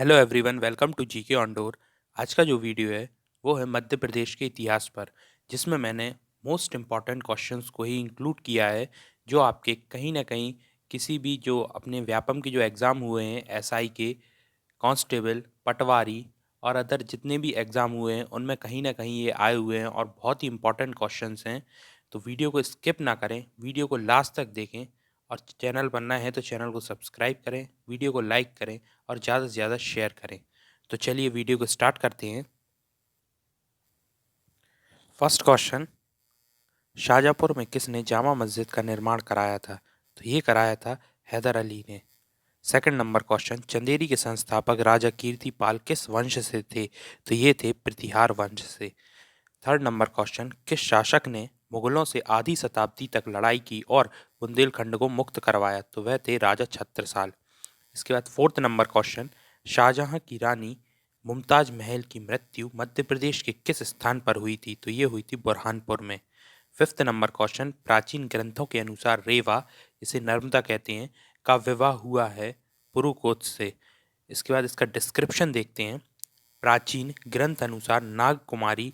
Hello everyone, welcome to GK on door. आज का जो वीडियो है वो है मध्य प्रदेश के इतिहास पर, जिसमें मैंने मोस्ट इम्पॉर्टेंट क्वेश्चंस को ही इंक्लूड किया है जो आपके कहीं ना कहीं किसी भी जो अपने व्यापम के जो एग्ज़ाम हुए हैं एसआई के, कांस्टेबल, पटवारी और अदर जितने भी एग्ज़ाम हुए हैं उनमें कहीं ना कहीं ये आए हुए हैं और बहुत ही इंपॉर्टेंट क्वेश्चंस हैं। तो वीडियो को स्किप ना करें, वीडियो को लास्ट तक देखें और चैनल बनना है तो चैनल को सब्सक्राइब करें, वीडियो को लाइक करें और ज़्यादा से ज़्यादा शेयर करें। तो चलिए वीडियो को स्टार्ट करते हैं। फर्स्ट क्वेश्चन, शाहजहाँपुर में किसने जामा मस्जिद का निर्माण कराया था? तो ये कराया था हैदर अली ने। सेकंड नंबर क्वेश्चन, चंदेरी के संस्थापक राजा कीर्तिपाल किस वंश से थे? तो ये थे प्रतिहार वंश से। थर्ड नंबर क्वेश्चन, किस शासक ने मुगलों से आधी शताब्दी तक लड़ाई की और बुंदेलखंड को मुक्त करवाया? तो वह थे राजा छत्रसाल। इसके बाद फोर्थ नंबर क्वेश्चन, शाहजहां की रानी मुमताज महल की मृत्यु मध्य प्रदेश के किस स्थान पर हुई थी? तो ये हुई थी बुरहानपुर में। फिफ्थ नंबर क्वेश्चन, प्राचीन ग्रंथों के अनुसार रेवा, जिसे नर्मदा कहते हैं, का विवाह हुआ है पुरुकोट से। इसके बाद इसका डिस्क्रिप्शन देखते हैं। प्राचीन ग्रंथ अनुसार नाग कुमारी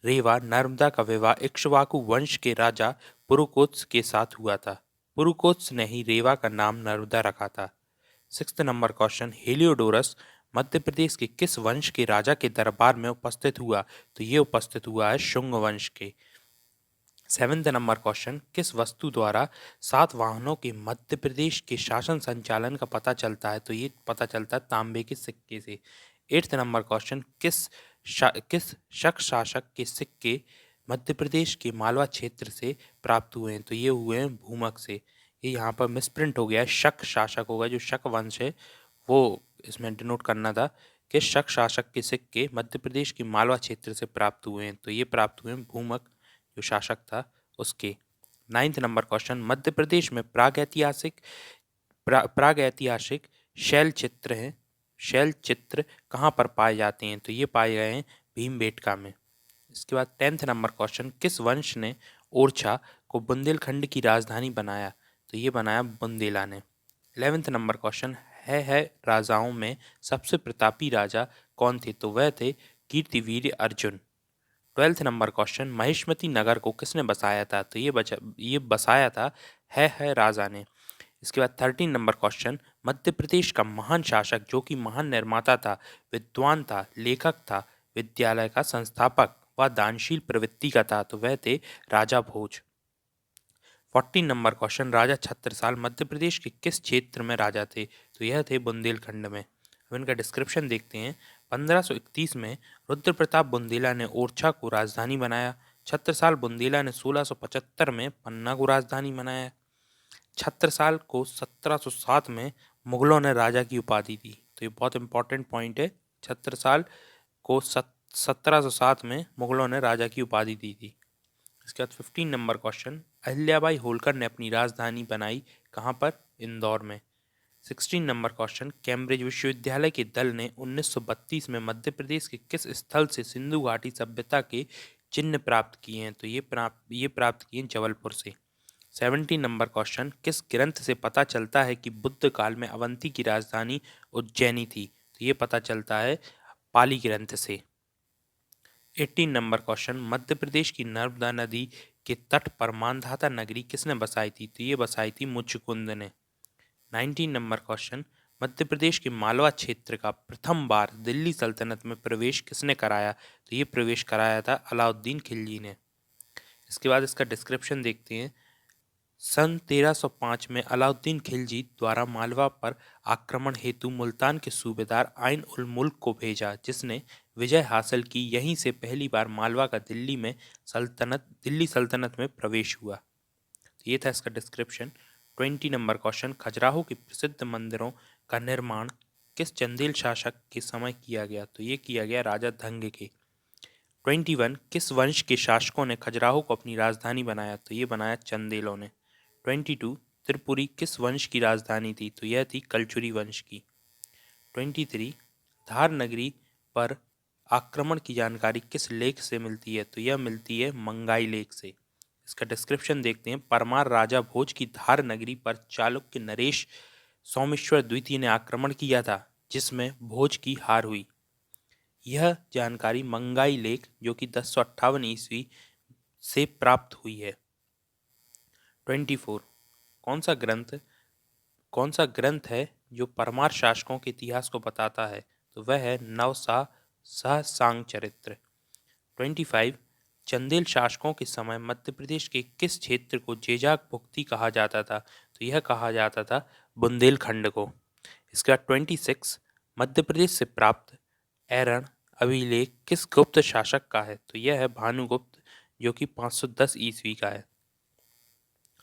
रेवा नर्मदा का विवाह इक्ष्वाकु वंश के राजा पुरुकोत्स के साथ हुआ था। पुरुकोत्स ने ही रेवा का नाम नर्मदा रखा था। Sixth number question, Heliodorus Madhya Pradesh के किस वंश के राजा के दरबार में उपस्थित हुआ? तो ये उपस्थित हुआ है शुंग वंश के। सेवेंथ नंबर क्वेश्चन, किस वस्तु द्वारा सातवाहनों के मध्य प्रदेश के शासन संचालन का पता चलता है? तो ये पता चलता है तांबे के सिक्के से। एट्थ नंबर क्वेश्चन, किस शक शासक के सिक्के मध्य प्रदेश के मालवा क्षेत्र से प्राप्त हुए हैं? तो ये हुए हैं भूमक से। ये यहाँ पर मिसप्रिंट हो गया है, शक शासक होगा, जो शक वंश है वो इसमें डिनोट करना था कि शक शासक के सिक्के मध्य प्रदेश के मालवा क्षेत्र से प्राप्त हुए हैं। तो ये प्राप्त हुए हैं भूमक जो शासक था उसके। Ninth number question, Madhya Pradesh में प्राग ऐतिहासिक शैल चित्र हैं, शैल चित्र कहाँ पर पाए जाते हैं? तो ये पाए गए हैं भीमबेटका में। इसके बाद टेंथ नंबर क्वेश्चन, किस वंश ने ओरछा को बुंदेलखंड की राजधानी बनाया? तो ये बनाया बुंदेला ने। 11th नंबर क्वेश्चन, है राजाओं में सबसे प्रतापी राजा कौन थे? तो वह थे Kirtivir Arjun. 12th number question, Mahishmati नगर को किसने बसाया था? तो ये बसाया था है राजा ने। इसके बाद 13 नंबर क्वेश्चन, मध्य प्रदेश का महान शासक जो कि महान निर्माता था, विद्वान था, लेखक था, विद्यालय का संस्थापक व दानशील प्रवृत्ति का था, तो वह थे राजा भोज। 14 नंबर क्वेश्चन, राजा छत्रसाल मध्य प्रदेश के किस क्षेत्र में राजा थे? तो यह थे बुंदेलखंड में। अब इनका डिस्क्रिप्शन देखते हैं। 1531 में रुद्र प्रताप बुंदेला ने ओरछा को राजधानी बनाया। छत्रसाल बुंदेला ने 1675 में पन्ना को राजधानी बनाया। छत्रसाल को 1707 में मुगलों ने राजा की उपाधि दी। तो ये बहुत इंपॉर्टेंट पॉइंट है। छत्रसाल को 1707 में मुगलों ने राजा की उपाधि दी थी। इसके बाद 15 नंबर क्वेश्चन, अहिल्याबाई होलकर ने अपनी राजधानी बनाई कहाँ पर? इंदौर में। 16 नंबर क्वेश्चन, कैम्ब्रिज विश्वविद्यालय के दल ने 1932 में मध्य प्रदेश के किस स्थल से सिंधु घाटी सभ्यता के चिन्ह प्राप्त किए हैं? तो ये प्राप्त किए जबलपुर से। 17 नंबर क्वेश्चन, किस ग्रंथ से पता चलता है कि बुद्ध काल में अवंती की राजधानी उज्जैनी थी? तो ये पता चलता है पाली ग्रंथ से। 18 नंबर क्वेश्चन, मध्य प्रदेश की नर्मदा नदी के तट पर मांधाता नगरी किसने बसाई थी? तो ये बसाई थी मुचकुंद ने। 19 नंबर क्वेश्चन, मध्य प्रदेश के मालवा क्षेत्र का प्रथम बार दिल्ली सल्तनत में प्रवेश किसने कराया? तो ये प्रवेश कराया था अलाउद्दीन खिलजी ने। इसके बाद इसका डिस्क्रिप्शन देखते हैं। सन 1305 में अलाउद्दीन खिलजी द्वारा मालवा पर आक्रमण हेतु मुल्तान के सूबेदार आइन उल मुल्क को भेजा, जिसने विजय हासिल की। यहीं से पहली बार मालवा का दिल्ली सल्तनत में प्रवेश हुआ। तो ये था इसका डिस्क्रिप्शन। 20 नंबर क्वेश्चन, खजुराहो के प्रसिद्ध मंदिरों का निर्माण किस चंदेल शासक के समय किया गया? तो ये किया गया राजा धंग के। 21, किस वंश के शासकों ने खजुराहो को अपनी राजधानी बनाया? तो ये बनाया चंदेलों ने। 22, त्रिपुरी किस वंश की राजधानी थी? तो यह थी कलचुरी वंश की। 23, धार नगरी पर आक्रमण की जानकारी किस लेख से मिलती है? तो यह मिलती है मंगाई लेख से। इसका डिस्क्रिप्शन देखते हैं। परमार राजा भोज की धार नगरी पर चालुक्य नरेश सोमेश्वर द्वितीय ने आक्रमण किया था, जिसमें भोज की हार हुई। यह जानकारी मंगाई लेख जो कि 1058 ईस्वी से प्राप्त हुई है। 24 कौन सा ग्रंथ है जो परमार शासकों के इतिहास को बताता है? तो वह है नवसा सहसांग चरित्र। 25 चंदेल शासकों के समय मध्य प्रदेश के किस क्षेत्र को जेजाक भुक्ति कहा जाता था? तो यह कहा जाता था बुंदेलखंड को। इसका 26 मध्य प्रदेश से प्राप्त ऐरण अभिलेख किस गुप्त शासक का है? तो यह है भानुगुप्त जो कि 510 ईस्वी का है।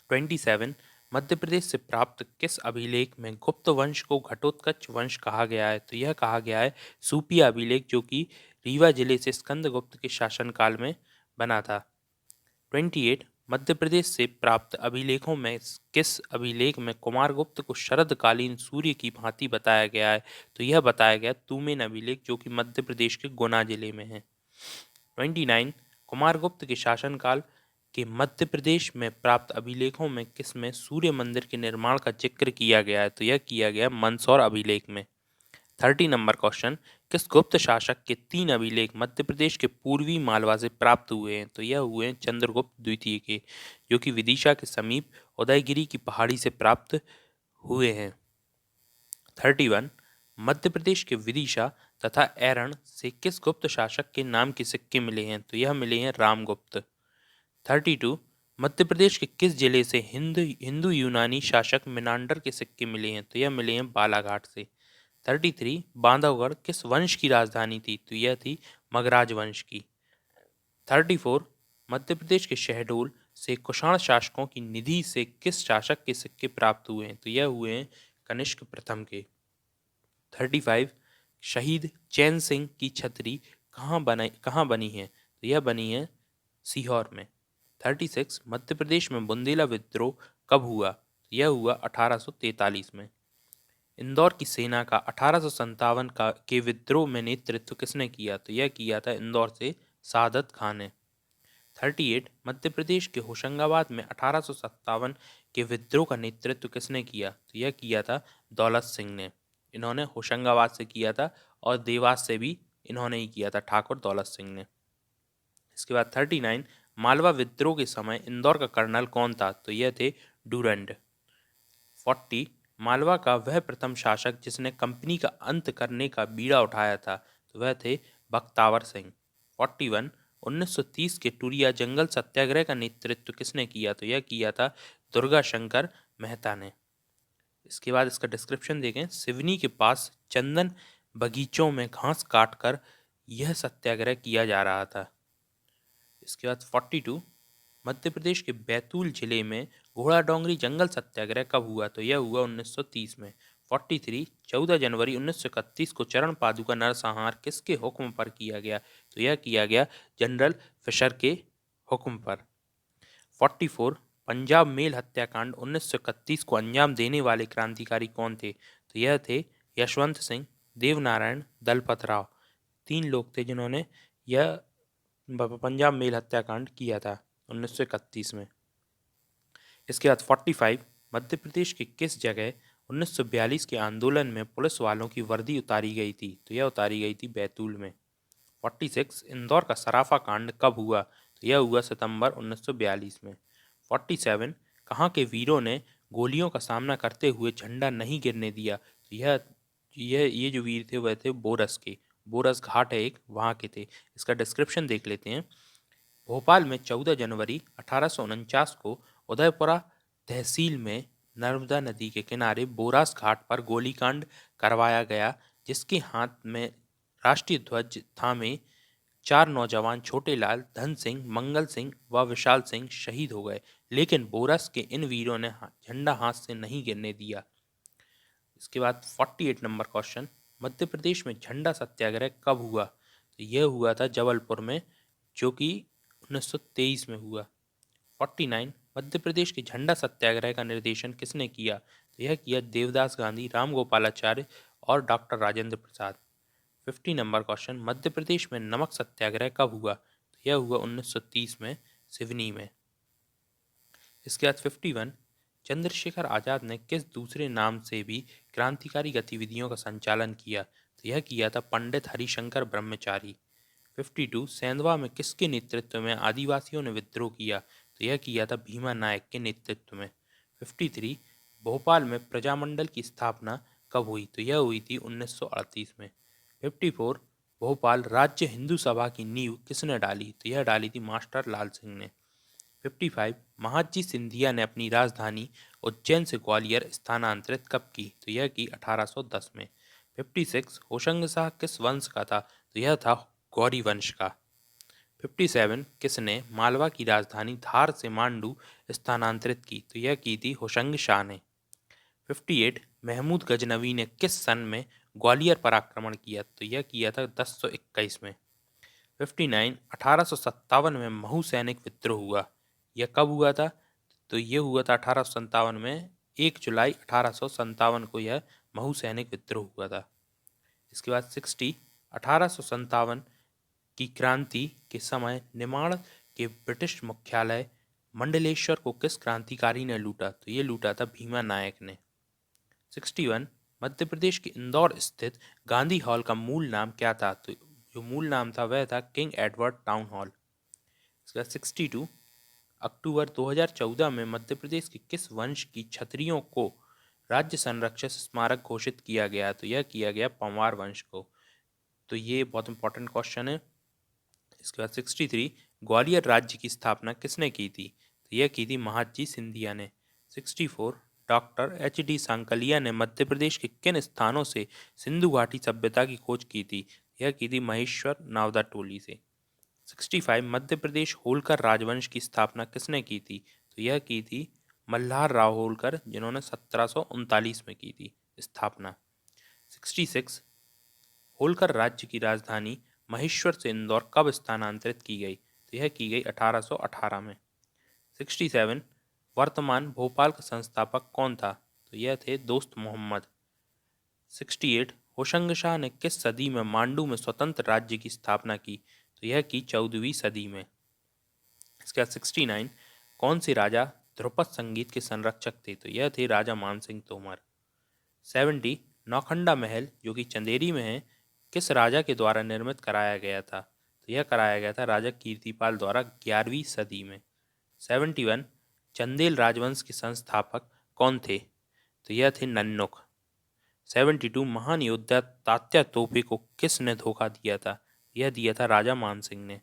27 मध्य प्रदेश से प्राप्त किस अभिलेख में गुप्त वंश को घटोत्कच वंश कहा गया है? तो यह कहा गया है सूपिया अभिलेख जो कि रीवा जिले से स्कंदगुप्त के शासनकाल में बना था। 28 मध्य प्रदेश से प्राप्त अभिलेखों में किस अभिलेख में कुमारगुप्त को शरदकालीन सूर्य की भांति बताया गया है? तो यह बताया गया तूमेन अभिलेख जो कि मध्य प्रदेश के गुना जिले में है। 29 कुमारगुप्त के शासनकाल के मध्य प्रदेश में प्राप्त अभिलेखों में किसमें सूर्य मंदिर के निर्माण का जिक्र किया गया है? तो यह किया गया मंदसौर अभिलेख में। 30 नंबर क्वेश्चन किस गुप्त शासक के 3 अभिलेख मध्य प्रदेश के पूर्वी मालवा से प्राप्त हुए हैं? तो यह हुए हैं चंद्रगुप्त द्वितीय के जो कि विदिशा के समीप उदयगिरी की पहाड़ी से प्राप्त हुए हैं। 31 मध्य प्रदेश के विदिशा तथा ऐरण से किस गुप्त शासक के नाम के सिक्के मिले हैं? तो यह मिले हैं रामगुप्त। 32 मध्य प्रदेश के किस जिले से हिंदू यूनानी शासक मिनांडर के सिक्के मिले हैं? तो यह मिले हैं बालाघाट से। 33 बांधवगढ़ किस वंश की राजधानी थी? तो यह थी मगराज वंश की। 34 मध्य प्रदेश के शहडोल से कुषाण शासकों की निधि से किस शासक के सिक्के प्राप्त हुए हैं? तो यह हुए हैं कनिष्क प्रथम के। 35 शहीद चैन सिंह की छतरी कहाँ बनी है? तो यह बनी है सीहोर में। 36 मध्य प्रदेश में बुंदेला विद्रोह कब हुआ? तो यह हुआ 1843 में। इंदौर की सेना का 1857 का के विद्रोह में नेतृत्व किसने किया? तो यह किया था इंदौर से सादत खान ने। 38 मध्य प्रदेश के होशंगाबाद में 1857 के विद्रोह का नेतृत्व किसने किया? तो यह किया था दौलत सिंह ने। इन्होंने होशंगाबाद से किया था और देवास से भी इन्होंने ही किया था, ठाकुर दौलत सिंह ने। इसके बाद 39 मालवा विद्रोह के समय इंदौर का कर्नल कौन था? तो यह थे डूरंड। 40 मालवा का वह प्रथम शासक जिसने कंपनी का अंत करने का बीड़ा उठाया था? तो वह थे बख्तावर सिंह। 41 1930 के टूरिया जंगल सत्याग्रह का नेतृत्व किसने किया? तो यह किया था दुर्गा शंकर मेहता ने। इसके बाद इसका डिस्क्रिप्शन देखें। सिवनी के पास चंदन बगीचों में घास काटकर यह सत्याग्रह किया जा रहा था। इसके बाद 42 मध्य प्रदेश के बैतूल जिले में घोड़ा डोंगरी जंगल सत्याग्रह कब हुआ? तो यह हुआ 1930 में। 43 14 जनवरी 1931 को चरण पादुका नरसंहार किसके हुक्म पर किया गया? तो यह किया गया जनरल फिशर के हुक्म पर। 44 पंजाब मेल हत्याकांड 1931 को अंजाम देने वाले क्रांतिकारी कौन थे? तो यह थे यशवंत सिंह, देवनारायण, दलपत राव। 3 लोग थे जिन्होंने यह पंजाब मेल हत्याकांड किया था 1931 में। इसके बाद 45 मध्य प्रदेश के किस जगह 1942 के आंदोलन में पुलिस वालों की वर्दी उतारी गई थी? तो यह उतारी गई थी बैतूल में। 46 इंदौर का सराफा कांड कब हुआ? तो यह हुआ सितंबर 1942 में। 47 कहाँ के वीरों ने गोलियों का सामना करते हुए झंडा नहीं गिरने दिया? तो ये जो वीर थे वह थे बोरस के। बोरस घाट है एक, वहाँ के थे। इसका डिस्क्रिप्शन देख लेते हैं। भोपाल में 14 जनवरी 1849 को उदयपुरा तहसील में नर्मदा नदी के किनारे बोरास घाट पर गोलीकांड करवाया गया, जिसके हाथ में राष्ट्रीय ध्वज थामे 4 नौजवान छोटेलाल, धन सिंह, मंगल सिंह व विशाल सिंह शहीद हो गए, लेकिन बोरस के इन वीरों ने झंडा हाथ से नहीं गिरने दिया। इसके बाद 48 नंबर क्वेश्चन, मध्य प्रदेश में झंडा सत्याग्रह कब हुआ? तो यह हुआ था जबलपुर में, जो कि 1923 में हुआ। 49 मध्य प्रदेश के झंडा सत्याग्रह का निर्देशन किसने किया? तो यह किया देवदास गांधी, राम गोपालाचार्य और doctor Rajendra Prasad. 50 number question, Madhya Pradesh में नमक सत्याग्रह कब हुआ? तो यह हुआ 1930 में सिवनी में। इसके बाद 51 चंद्रशेखर आजाद ने किस दूसरे नाम से भी क्रांतिकारी गतिविधियों का संचालन किया? तो यह किया था पंडित हरिशंकर ब्रह्मचारी। 52 सेंधवा में किसके नेतृत्व में आदिवासियों ने विद्रोह किया? तो यह किया था भीमा नायक के नेतृत्व में। 53 भोपाल में प्रजामंडल की स्थापना कब हुई? तो यह हुई थी 1938 में। 54 भोपाल राज्य हिंदू सभा की नींव किसने डाली? तो यह डाली थी मास्टर लाल सिंह ने। 55 महादजी सिंधिया ने अपनी राजधानी उज्जैन से ग्वालियर स्थानांतरित कब की? तो यह की 1810 में। 56 होशंगाबाद किस वंश का था? तो यह था गौरी वंश का। 57 किसने मालवा की राजधानी धार से मांडू स्थानांतरित की? तो यह की थी होशंग शाह ने। 58 महमूद गजनवी ने किस सन में ग्वालियर पर आक्रमण किया? तो यह किया था 1021 में। 59 1857 में महू सैनिक विद्रोह हुआ। यह कब हुआ था? तो यह हुआ था 1857 में। 1 जुलाई 1857 को यह महू सैनिक विद्रोह हुआ था। इसके बाद 60 1857 की क्रांति के समय निमाड़ के ब्रिटिश मुख्यालय मंडलेश्वर को किस क्रांतिकारी ने लूटा? तो ये लूटा था भीमा नायक ने। 61 मध्य प्रदेश के इंदौर स्थित गांधी हॉल का मूल नाम क्या था? तो जो मूल नाम था वह था किंग एडवर्ड टाउन हॉल। इसका 62 अक्टूबर 2014 में मध्य प्रदेश के किस वंश की छतरियों को राज्य संरक्षक स्मारक घोषित किया गया? तो यह किया गया पंवार वंश को। तो ये बहुत इंपॉर्टेंट क्वेश्चन है। इसके बाद 63 ग्वालियर राज्य की स्थापना किसने की थी? तो यह की थी महादजी सिंधिया ने। 64 डॉक्टर H.D. सांकलिया ने मध्य प्रदेश के किन स्थानों से सिंधु घाटी सभ्यता की खोज की थी? यह की थी महेश्वर नावदा टोली से। 65 मध्य प्रदेश होलकर राजवंश की स्थापना किसने की थी? तो यह की थी मल्हार राव होलकर, जिन्होंने 1739 में की थी स्थापना। 66 होलकर राज्य की राजधानी महेश्वर से इंदौर कब स्थानांतरित की गई? तो यह की गई 1818 में। 67 वर्तमान भोपाल का संस्थापक कौन था? तो यह थे दोस्त मोहम्मद। 68 होशंगाबाद ने किस सदी में मांडू में स्वतंत्र राज्य की स्थापना की? तो यह की 14वीं सदी में। इसके बाद 69 कौन से राजा ध्रुपद संगीत के संरक्षक थे? तो यह थे राजा मानसिंह तोमर। 70 नौखंडा महल जो कि चंदेरी में है किस राजा के द्वारा निर्मित कराया गया था? तो यह कराया गया था राजा कीर्तिपाल द्वारा 11वीं सदी में। 71 चंदेल राजवंश के संस्थापक कौन थे? तो यह थे नन्नुक। 72 महान योद्धा तात्या तोपे को किसने धोखा दिया था? यह दिया था राजा मानसिंह ने।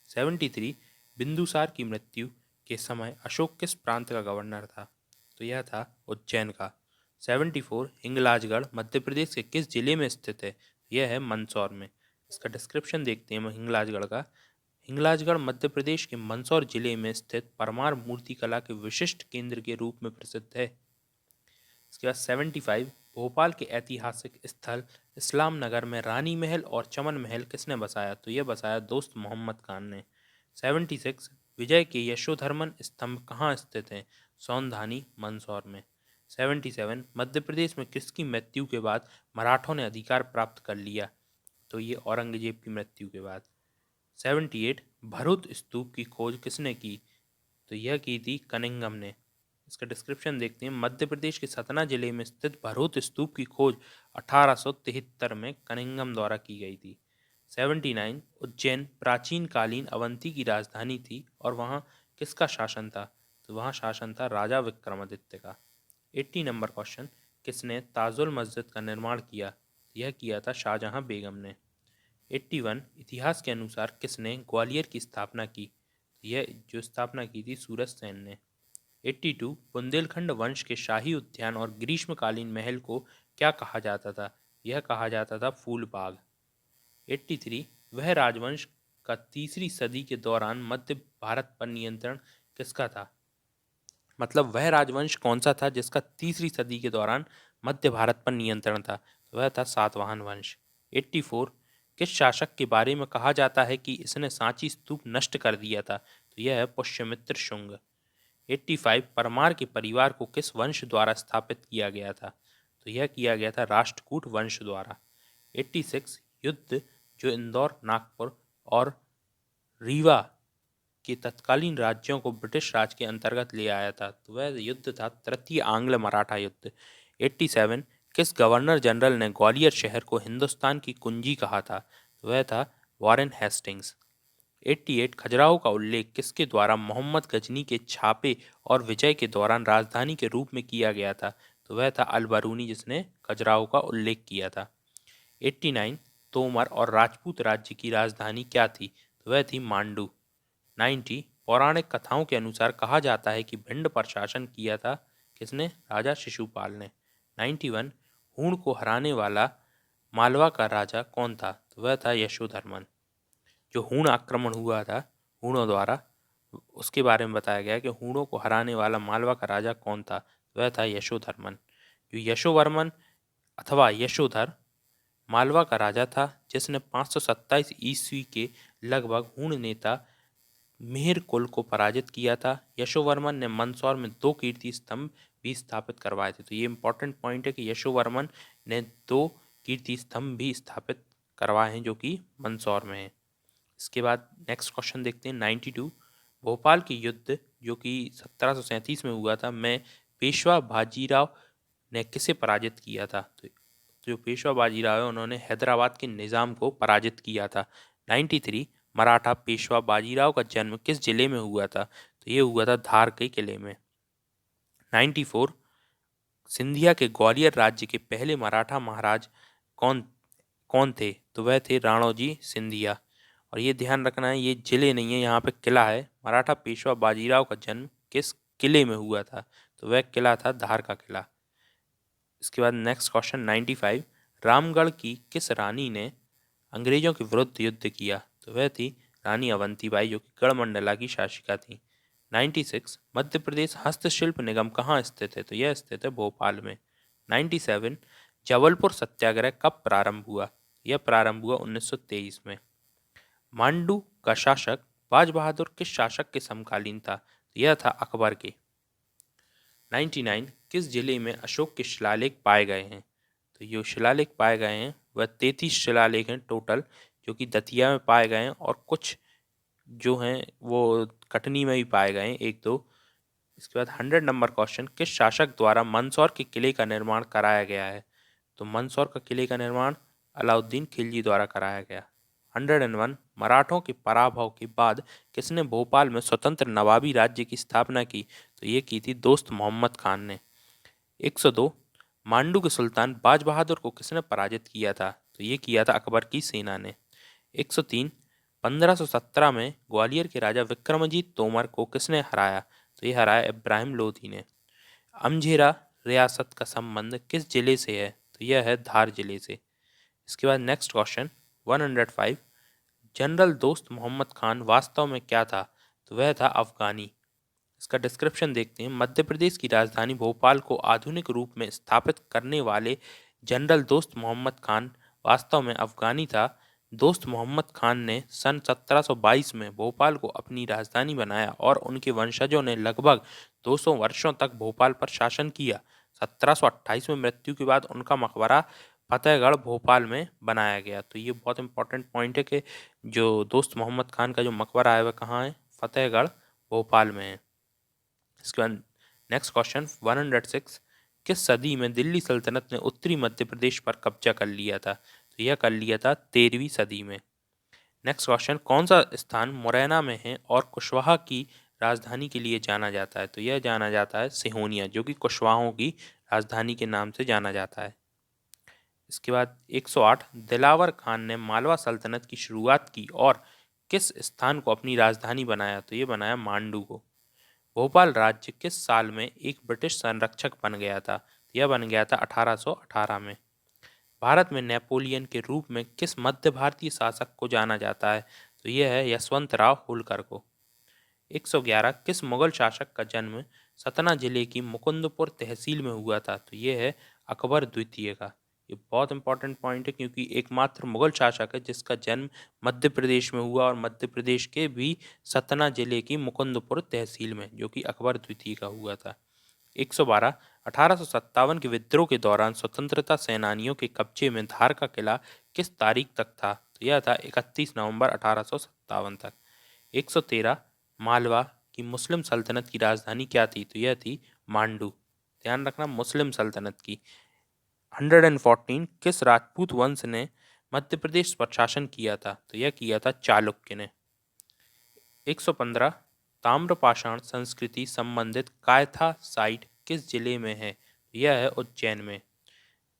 73 बिंदुसार की मृत्यु के समय अशोक किस प्रांत का गवर्नर था? तो यह था उज्जैन का। 74 हिंगलाजगढ़ मध्य प्रदेश के किस जिले में स्थित है? यह है मंदसौर में। इसका डिस्क्रिप्शन देखते हैं हिंगलाजगढ़ का। हिंगलाजगढ़ मध्य प्रदेश के मंदसौर जिले में स्थित परमार मूर्ति कला के विशिष्ट केंद्र के रूप में प्रसिद्ध है। इसके बाद 75 भोपाल के ऐतिहासिक स्थल इस्लाम नगर में रानी महल और चमन महल किसने बसाया? तो यह बसाया दोस्त मोहम्मद खान ने। 76 विजय के यशोधर्मन स्तंभ कहाँ स्थित हैं? सौंधानी मंदसौर में। 77 मध्य प्रदेश में किसकी मृत्यु के बाद मराठों ने अधिकार प्राप्त कर लिया? तो ये औरंगजेब की मृत्यु के बाद। 78 भरूच स्तूप की खोज किसने की? तो यह की थी कनिंघम ने। इसका डिस्क्रिप्शन देखते हैं। मध्य प्रदेश के सतना जिले में स्थित भरूच स्तूप की खोज 1873 में कनिंघम द्वारा की गई थी। 79 उज्जैन प्राचीन कालीन अवंती की राजधानी थी और वहाँ किसका शासन था? तो वहाँ शासन था राजा विक्रमादित्य का। 80 नंबर क्वेश्चन किसने ताजुल मस्जिद का निर्माण किया? यह किया था शाहजहां बेगम ने। 81 इतिहास के अनुसार किसने ग्वालियर की स्थापना की? यह जो स्थापना की थी सूरज सेन ने। 82 बुंदेलखंड वंश के शाही उद्यान और ग्रीष्मकालीन महल को क्या कहा जाता था? यह कहा जाता था फूल बाग। 83 वह राजवंश का तीसरी सदी के दौरान मध्य भारत पर नियंत्रण किसका था? मतलब वह राजवंश कौन सा था जिसका तीसरी सदी के दौरान मध्य भारत पर नियंत्रण था? तो वह था सातवाहन वंश। 84 किस शासक के बारे में कहा जाता है कि इसने सांची स्तूप नष्ट कर दिया था? तो यह है पुष्यमित्र शुंग। 85 परमार के परिवार को किस वंश द्वारा स्थापित किया गया था? तो यह किया गया था राष्ट्रकूट वंश द्वारा। 86 युद्ध जो इंदौर नागपुर और रीवा के तत्कालीन राज्यों को ब्रिटिश राज के अंतर्गत ले आया था? तो वह युद्ध था तृतीय आंग्ल मराठा युद्ध। 87 किस गवर्नर जनरल ने ग्वालियर शहर को हिंदुस्तान की कुंजी कहा था? तो वह था वॉरेन हेस्टिंग्स। 88 खजुराहो का उल्लेख किसके द्वारा मोहम्मद गजनी के छापे और विजय के दौरान राजधानी के रूप में किया गया था? तो वह था अल-बरूनी, जिसने खजुराहो का उल्लेख किया था। 89 तोमर और राजपूत राज्य की राजधानी क्या थी? तो वह थी मांडू। 90 पौराणिक कथाओं के अनुसार कहा जाता है कि भिंड पर शासन किया था किसने? राजा शिशुपाल ने। 91 हूण को हराने वाला मालवा का राजा कौन था? तो वह था यशोधर्मन। जो हूण आक्रमण हुआ था हूणों द्वारा, उसके बारे में बताया गया कि हूणों को हराने वाला मालवा का राजा कौन था? तो वह था यशोधर्मन। जो यशोवर्मन अथवा यशोधर मालवा का राजा था, जिसने 527 ईस्वी के लगभग हूण नेता मिहिर कुल को पराजित किया था। यशोवर्मन ने मंदसौर में 2 कीर्ति स्तंभ भी स्थापित करवाए थे। तो ये इंपॉर्टेंट पॉइंट है कि यशोवर्मन ने 2 कीर्ति स्तंभ भी स्थापित करवाए हैं, जो कि मंदसौर में है। इसके बाद नेक्स्ट क्वेश्चन देखते हैं 92 भोपाल की युद्ध जो कि 1737 में हुआ था में पेशवा बाजीराव ने किसे पराजित किया था? तो जो पेशवा बाजीराव है उन्होंने हैदराबाद के निज़ाम को पराजित किया था। 93 मराठा पेशवा बाजीराव का जन्म किस जिले में हुआ था? तो ये हुआ था धार के किले में। 94 सिंधिया के ग्वालियर राज्य के पहले मराठा महाराज कौन कौन थे? तो वह थे राणोजी सिंधिया। और ये ध्यान रखना है, ये जिले नहीं है, यहाँ पे किला है। मराठा पेशवा बाजीराव का जन्म किस किले में हुआ था? तो वह किला था धार का किला। इसके बाद नेक्स्ट क्वेश्चन 95 रामगढ़ की किस रानी ने अंग्रेजों के विरुद्ध युद्ध किया? तो वह थी रानी अवंतीबाई, जो कि गढ़मंडला की शासिका थी। 96 मध्य प्रदेश हस्तशिल्प निगम कहाँ स्थित है? तो यह स्थित है भोपाल में। 97 जबलपुर सत्याग्रह कब प्रारंभ हुआ? यह प्रारंभ हुआ 1923 में। मांडू का शासक बाज बहादुर किस शासक के समकालीन था? तो यह था अकबर के। 99 किस जिले में अशोक के शिलालेख पाए गए हैं? तो ये शिलालेख पाए गए हैं वह 33 शिलालेख हैं टोटल, जो कि दतिया में पाए गए हैं, और कुछ जो हैं वो कटनी में भी पाए गए हैं, 1-2। इसके बाद 100 नंबर क्वेश्चन किस शासक द्वारा मंदसौर के किले का निर्माण कराया गया है? तो मंदसौर का किले का निर्माण अलाउद्दीन खिलजी द्वारा कराया गया। 101 मराठों के पराभव के बाद किसने भोपाल में स्वतंत्र नवाबी राज्य की स्थापना की? तो ये की थी दोस्त मोहम्मद खान ने। 102 मांडू के सुल्तान बाज बहादुर को किसने पराजित किया था? तो ये किया था अकबर की सेना ने। 103 1517 में ग्वालियर के राजा विक्रमजीत तोमर को किसने हराया? तो ये हराया इब्राहिम लोधी ने। अमझेरा रियासत का संबंध किस जिले से है? तो यह है धार जिले से। इसके बाद नेक्स्ट क्वेश्चन 105 जनरल दोस्त मोहम्मद खान वास्तव में क्या था? तो वह था अफगानी। इसका डिस्क्रिप्शन देखते हैं। मध्य प्रदेश की राजधानी भोपाल को आधुनिक रूप में स्थापित करने वाले जनरल दोस्त मोहम्मद खान वास्तव में अफगानी था। दोस्त मोहम्मद खान ने सन 1722 में भोपाल को अपनी राजधानी बनाया और उनके वंशजों ने लगभग 200 वर्षों तक भोपाल पर शासन किया। 1728 में मृत्यु के बाद उनका मकबरा फतेहगढ़ भोपाल में बनाया गया। तो ये बहुत इंपॉर्टेंट पॉइंट है कि जो दोस्त मोहम्मद खान का जो मकबरा है वह कहाँ है? फतेहगढ़ भोपाल में है। इसके बाद नेक्स्ट क्वेश्चन 106 किस सदी में दिल्ली सल्तनत ने उत्तरी मध्य प्रदेश पर कब्जा कर लिया था? तो यह कर लिया था 13वीं सदी में। नेक्स्ट क्वेश्चन कौन सा स्थान मुरैना में है और कुशवाहा की राजधानी के लिए जाना जाता है? तो यह जाना जाता है सिहोनिया, जो कि कुशवाहों की राजधानी के नाम से जाना जाता है। इसके बाद 108 दिलावर खान ने मालवा सल्तनत की शुरुआत की और किस स्थान को अपनी राजधानी बनाया? तो ये बनाया मांडू को। भोपाल राज्य किस साल में एक ब्रिटिश संरक्षक बन गया था? यह बन गया था 1818 में। भारत में नेपोलियन के रूप में किस मध्य भारतीय शासक को जाना जाता है? तो यह है यशवंतराव होलकर को। 111 किस मुगल शासक का जन्म सतना जिले की मुकुंदपुर तहसील में हुआ था? तो यह है अकबर द्वितीय का। ये बहुत इंपॉर्टेंट पॉइंट है क्योंकि एकमात्र मुगल शासक है जिसका जन्म मध्य प्रदेश में हुआ, और मध्य प्रदेश के भी सतना जिले की मुकुंदपुर तहसील में, जो कि अकबर द्वितीय का हुआ था। 112 1857 के विद्रोह के दौरान स्वतंत्रता सेनानियों के कब्जे में धार का किला किस तारीख तक था? तो यह था 31 नवंबर 1857 तक। 113 मालवा की मुस्लिम सल्तनत की राजधानी क्या थी? तो यह थी मांडू। ध्यान रखना, मुस्लिम सल्तनत की। 114 किस राजपूत वंश ने मध्य प्रदेश पर शासन किया था? तो यह किया था चालुक्य ने। 115 ताम्रपाषाण संस्कृति संबंधित कायथा साइट किस जिले में है? यह है उज्जैन में।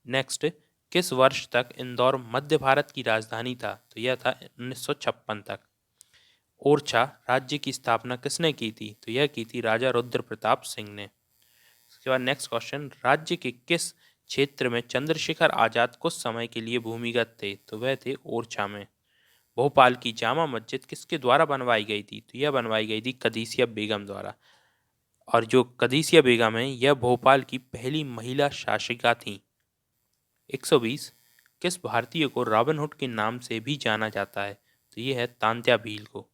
नेक्स्ट, किस वर्ष तक इंदौर मध्य भारत की राजधानी था? तो यह था 1956 तक। ओरछा राज्य की स्थापना किसने की थी? तो यह की थी राजा रुद्र प्रताप सिंह ने। उसके बाद नेक्स्ट क्वेश्चन, राज्य के किस क्षेत्र में चंद्रशेखर आजाद कुछ समय के लिए भूमिगत थे? तो वह थे ओरछा में। भोपाल की जामा मस्जिद किसके द्वारा बनवाई गई थी? तो यह बनवाई गई थी कदीसिया बेगम द्वारा। और जो कदीसिया बेगम है, यह भोपाल की पहली महिला शासिका थी। 120 किस भारतीय को रॉबिनहुड के नाम से भी जाना जाता है? तो ये है तांत्या भील को।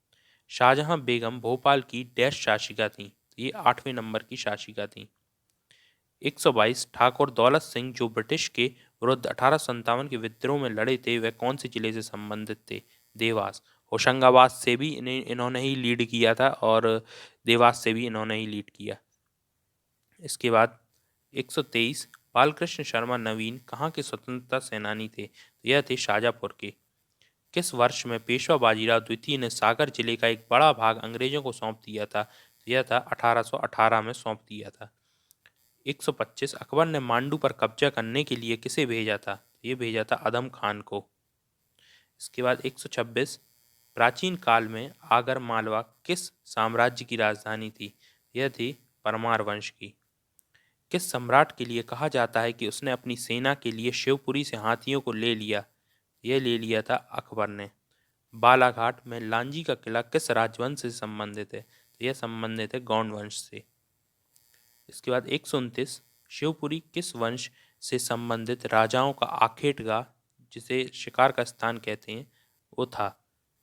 शाहजहां बेगम भोपाल की डैश शासिका थी? तो ये 8वें नंबर की शासिका थी। 122 ठाकुर दौलत सिंह जो ब्रिटिश के विरुद्ध 1857 के विद्रोह में लड़े थे, वह कौन से जिले से संबंधित थे? देवास। होशंगाबाद से भी इन्होंने ही लीड किया था और देवास से भी इन्होंने ही लीड किया। इसके बाद 123 बालकृष्ण शर्मा नवीन कहाँ के स्वतंत्रता सेनानी थे? तो यह थे शाजापुर के। किस वर्ष में पेशवा बाजीराव द्वितीय ने सागर जिले का एक बड़ा भाग अंग्रेजों को सौंप दिया था? तो यह था 1818 में सौंप दिया था। 125 अकबर ने मांडू पर कब्जा करने के लिए किसे भेजा था? ये भेजा था अदम खान को। इसके बाद 126 प्राचीन काल में आगर मालवा किस साम्राज्य की राजधानी थी? यह थी परमार वंश की। किस सम्राट के लिए कहा जाता है कि उसने अपनी सेना के लिए शिवपुरी से हाथियों को ले लिया? यह ले लिया था अकबर ने। बालाघाट में लांजी का किला किस राजवंश से संबंधित है? तो यह संबंधित है गौंड वंश से। इसके बाद 129 शिवपुरी किस वंश से संबंधित राजाओं का आखेटगाह, जिसे शिकार का स्थान कहते हैं, वो था?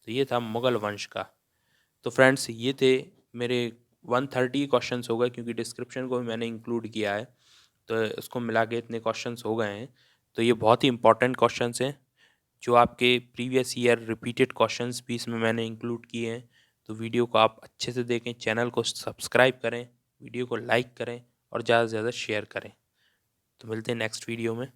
तो ये था मुगल वंश का। तो फ्रेंड्स, ये थे मेरे 130 क्वेश्चंस हो गए, क्योंकि डिस्क्रिप्शन को भी मैंने इंक्लूड किया है, तो इसको मिला के इतने क्वेश्चंस हो गए हैं। तो ये बहुत ही इंपॉर्टेंट क्वेश्चंस हैं, जो आपके प्रीवियस ईयर रिपीटेड क्वेश्चंस भी इसमें मैंने इंक्लूड किए हैं। तो वीडियो को आप अच्छे से देखें, चैनल को सब्सक्राइब करें, वीडियो को लाइक करें और ज़्यादा से ज़्यादा शेयर करें। तो मिलते हैं नेक्स्ट वीडियो में।